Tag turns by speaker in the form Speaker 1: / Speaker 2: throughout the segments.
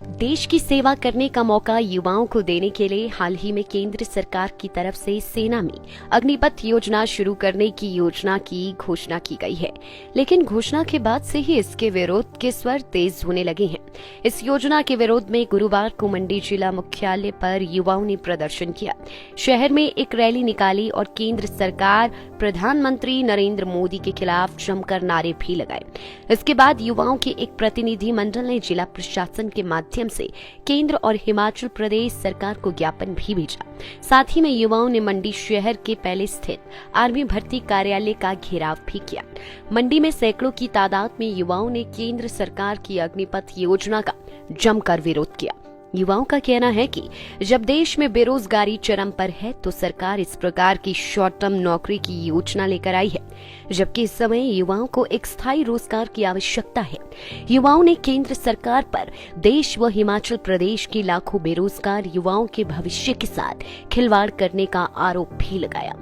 Speaker 1: देश की सेवा करने का मौका युवाओं को देने के लिए हाल ही में केंद्र सरकार की तरफ से सेना में अग्निपथ योजना शुरू करने की योजना की घोषणा की गई है। लेकिन घोषणा के बाद से ही इसके विरोध के स्वर तेज होने लगे हैं। इस योजना के विरोध में गुरुवार को मंडी जिला मुख्यालय पर युवाओं ने प्रदर्शन किया। शहर में एक रैली निकाली और केंद्र सरकार, प्रधानमंत्री नरेंद्र मोदी के खिलाफ जमकर नारे भी लगाए। इसके बाद युवाओं के एक प्रतिनिधि मंडल ने जिला प्रशासन के माध्यम से केंद्र और हिमाचल प्रदेश सरकार को ज्ञापन भी भेजा। साथ ही में युवाओं ने मंडी शहर के पहले स्थित आर्मी भर्ती कार्यालय का घेराव भी किया। मंडी में सैकड़ों की तादाद में युवाओं ने केंद्र सरकार की अग्निपथ योजना का जमकर विरोध किया। युवाओं का कहना है कि जब देश में बेरोजगारी चरम पर है तो सरकार इस प्रकार की शॉर्ट टर्म नौकरी की योजना लेकर आई है, जबकि इस समय युवाओं को एक स्थायी रोजगार की आवश्यकता है। युवाओं ने केंद्र सरकार पर देश व हिमाचल प्रदेश के लाखों बेरोजगार युवाओं के भविष्य के साथ खिलवाड़ करने का आरोप भी लगाया।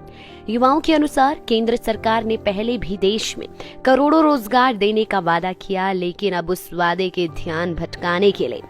Speaker 1: युवाओं के अनुसार केंद्र सरकार ने पहले भी देश में करोड़ों रोजगार देने का वादा किया, लेकिन अब उस वादे के ध्यान भटकाने के लिए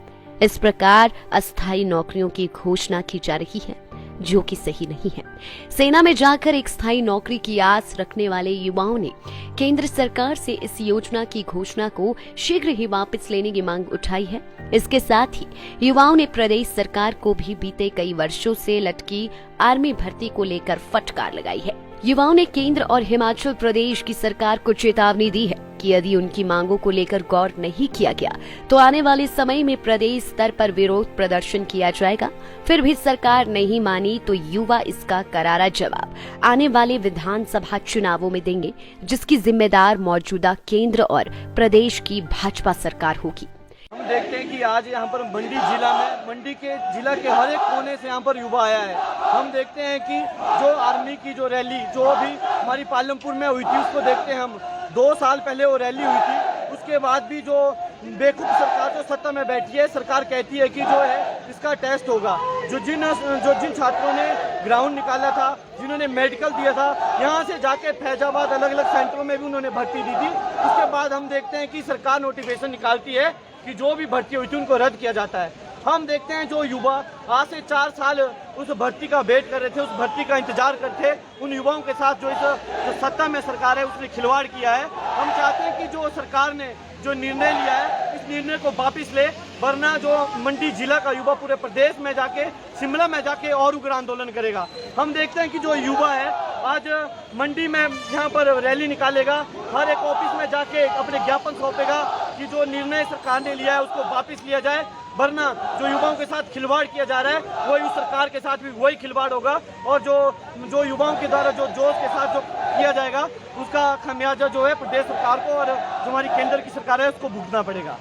Speaker 1: इस प्रकार अस्थायी नौकरियों की घोषणा की जा रही है, जो कि सही नहीं है। सेना में जाकर एक स्थायी नौकरी की आस रखने वाले युवाओं ने केंद्र सरकार से इस योजना की घोषणा को शीघ्र ही वापस लेने की मांग उठाई है। इसके साथ ही युवाओं ने प्रदेश सरकार को भी बीते कई वर्षों से लटकी आर्मी भर्ती को लेकर फटकार लगाई है। युवाओं ने केंद्र और हिमाचल प्रदेश की सरकार को चेतावनी दी है कि यदि उनकी मांगों को लेकर गौर नहीं किया गया तो आने वाले समय में प्रदेश स्तर पर विरोध प्रदर्शन किया जाएगा। फिर भी सरकार नहीं मानी तो युवा इसका करारा जवाब आने वाले विधानसभा चुनावों में देंगे, जिसकी जिम्मेदार मौजूदा केंद्र और प्रदेश की भाजपा सरकार होगी।
Speaker 2: हम देखते हैं कि आज यहाँ पर मंडी जिला में, मंडी के जिला के हर एक कोने से यहाँ पर युवा आया है। हम देखते हैं कि जो आर्मी की जो रैली जो भी हमारी पालमपुर में हुई थी उसको देखते हैं हम। 2 साल पहले वो रैली हुई थी, उसके बाद भी जो बेवकूफ़ सरकार जो सत्ता में बैठी है, सरकार कहती है कि जो है इसका टेस्ट होगा। जो जिन छात्रों ने ग्राउंड निकाला था, जिन्होंने मेडिकल दिया था, यहाँ से जाके फैजाबाद अलग अलग सेंटरों में भी उन्होंने भर्ती दी थी। उसके बाद हम देखते हैं कि सरकार नोटिफिकेशन निकालती है कि जो भी भर्ती हुई थी उनको रद्द किया जाता है। हम देखते हैं जो युवा आज से 4 साल उस भर्ती का वेट कर रहे थे, उस भर्ती का इंतजार करते थे, उन युवाओं के साथ जो सत्ता में सरकार है उसने खिलवाड़ किया है। हम चाहते हैं कि जो सरकार ने जो निर्णय लिया है इस निर्णय को वापस ले, वरना जो मंडी जिला का युवा पूरे प्रदेश में जाके, शिमला में जाके और उग्र आंदोलन करेगा। हम देखते हैं कि जो युवा है आज मंडी में यहाँ पर रैली निकालेगा, हर एक ऑफिस में जाके अपने ज्ञापन सौंपेगा कि जो निर्णय सरकार ने लिया है उसको वापस लिया जाए, वरना जो युवाओं के साथ खिलवाड़ किया जा रहा है वही उस सरकार के साथ भी वही खिलवाड़ होगा। और जो युवाओं के द्वारा जो जोश के साथ जो किया जाएगा उसका खामियाजा जो है प्रदेश सरकार को और जो हमारी केंद्र की सरकार है उसको भुगतना पड़ेगा।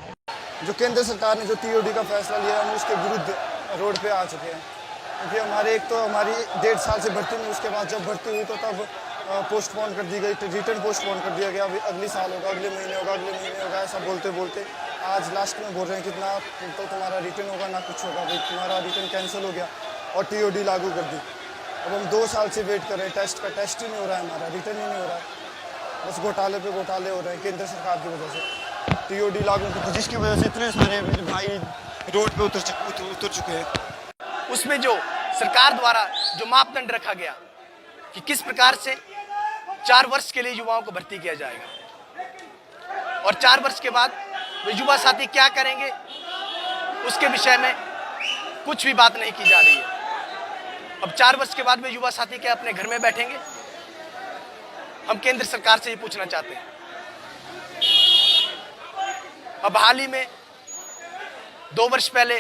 Speaker 3: जो केंद्र सरकार ने जो टीओडी का फैसला लिया है हम उसके विरुद्ध रोड पे आ चुके हैं, क्योंकि हमारे एक तो हमारी 1.5 साल से भर्ती में, उसके बाद जब भर्ती हुई तो तब पोस्टपोन कर दी गई, रिटर्न पोस्टपोन कर दिया गया। अभी अगले साल होगा, अगले महीने होगा, अगले महीने होगा, ऐसा बोलते बोलते आज लास्ट में बोल रहे हैं कितना तो तुम्हारा रिटर्न होगा ना कुछ होगा, भाई तुम्हारा रिटर्न कैंसिल हो गया और टीओडी लागू कर दी। अब हम 2 साल से वेट कर रहे हैं, टेस्ट का टेस्ट ही नहीं हो रहा है, हमारा रिटर्न ही नहीं हो रहा है। बस घोटाले पे घोटाले हो रहे हैं केंद्र सरकार की वजह से। टीओडी लागू करती जिसकी वजह से इतने सारे मेरे भाई रोड पे उतर चुके हैं।
Speaker 4: उसमें जो सरकार द्वारा जो मापदंड रखा गया कि किस प्रकार से 4 वर्ष के लिए युवाओं को भर्ती किया जाएगा और 4 वर्ष के बाद वे युवा साथी क्या करेंगे, उसके विषय में कुछ भी बात नहीं की जा रही है। अब 4 वर्ष के बाद वे युवा साथी क्या अपने घर में बैठेंगे? हम केंद्र सरकार से ये पूछना चाहते हैं। अब हाल ही में 2 वर्ष पहले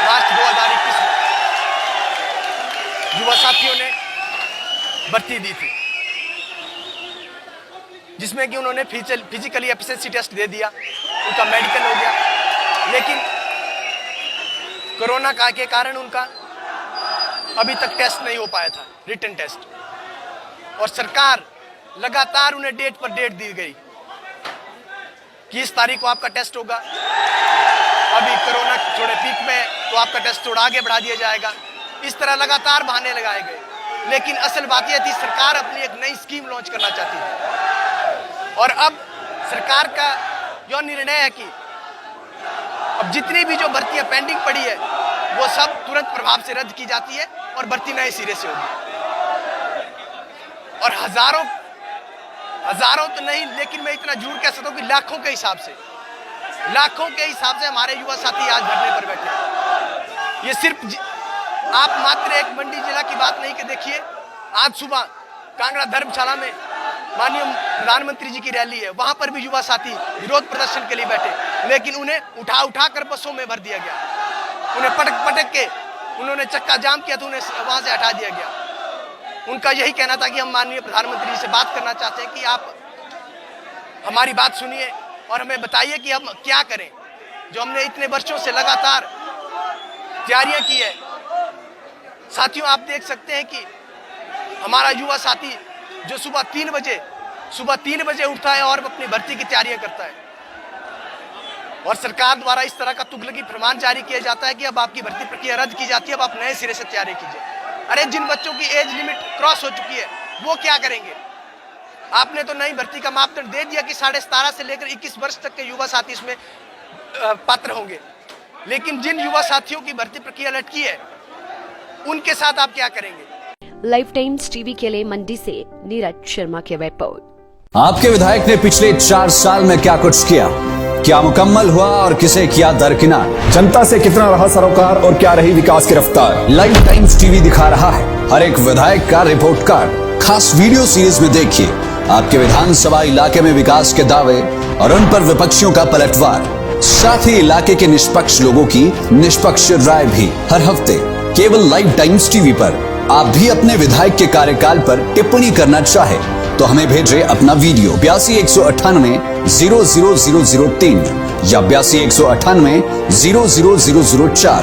Speaker 4: मार्च 2021 में युवा साथियों ने भर्ती दी थी, जिसमें कि उन्होंने फिजिकली एफिशिएंसी टेस्ट दे दिया, उनका मेडिकल हो गया, लेकिन कोरोना का के कारण उनका अभी तक टेस्ट नहीं हो पाया था, रिटन टेस्ट। और सरकार लगातार उन्हें डेट पर डेट दी गई कि इस तारीख को आपका टेस्ट होगा, अभी कोरोना थोड़े पीक में तो आपका टेस्ट थोड़ा आगे बढ़ा दिया जाएगा। इस तरह लगातार बहाने लगाए गए, लेकिन असल बात यह थी सरकार अपनी एक नई स्कीम लॉन्च करना चाहती है। और अब सरकार का यह निर्णय है कि अब अब जितनी भी जो भर्तियां पेंडिंग पड़ी है वो सब तुरंत प्रभाव से रद्द की जाती है और भर्ती नए सिरे से होगी। और हजारों तो नहीं, लेकिन मैं इतना जरूर कह सकता हूं कि लाखों के हिसाब से हमारे युवा साथी आज धरने पर बैठे हैं। ये सिर्फ आप मात्र एक मंडी जिला की बात नहीं कि देखिए, आज सुबह कांगड़ा धर्मशाला में माननीय प्रधानमंत्री जी की रैली है, वहां पर भी युवा साथी विरोध प्रदर्शन के लिए बैठे, लेकिन उन्हें उठा कर बसों में भर दिया गया। उन्हें पटक के उन्होंने चक्का जाम किया तो उन्हें वहां से हटा दिया गया। उनका यही कहना था कि हम माननीय प्रधानमंत्री जी से बात करना चाहते हैं कि आप हमारी बात सुनिए और हमें बताइए कि हम क्या करें। जो हमने इतने वर्षों से लगातार तैयारियां की है। साथियों, आप देख सकते हैं कि हमारा युवा साथी जो सुबह 3 बजे उठता है और अपनी भर्ती की तैयारियां करता है, और सरकार द्वारा इस तरह का तुगलकी फरमान जारी किया जाता है कि अब आपकी भर्ती प्रक्रिया रद्द की जाती है, अब आप नए सिरे से तैयारी कीजिए। अरे जिन बच्चों की एज लिमिट क्रॉस हो चुकी है वो क्या करेंगे? आपने तो नई भर्ती का मापदंड दे दिया कि 17.5 से लेकर 21 वर्ष तक के युवा साथी इसमें पात्र होंगे, लेकिन जिन युवा साथियों की भर्ती प्रक्रिया लटकी है उनके साथ आप क्या करेंगे?
Speaker 1: लाइफ टाइम्स टीवी के लिए मंडी से नीरज शर्मा की रिपोर्ट।
Speaker 5: आपके विधायक ने पिछले 4 साल में क्या कुछ किया, क्या मुकम्मल हुआ और किसे किया दरकिनार, जनता से कितना रहा सरोकार और क्या रही विकास की रफ्तार। लाइफ टाइम्स टीवी दिखा रहा है हर एक विधायक का रिपोर्ट कार्ड। खास वीडियो सीरीज में देखिए आपके विधानसभा इलाके में विकास के दावे और उन पर विपक्षियों का पलटवार, साथ ही इलाके के निष्पक्ष लोगों की निष्पक्ष राय भी हर हफ्ते केवल लाइव टाइम्स टीवी पर। आप भी अपने विधायक के कार्यकाल पर टिप्पणी करना चाहे तो हमें भेजें अपना वीडियो 82 198 00003 या 82 198 00004।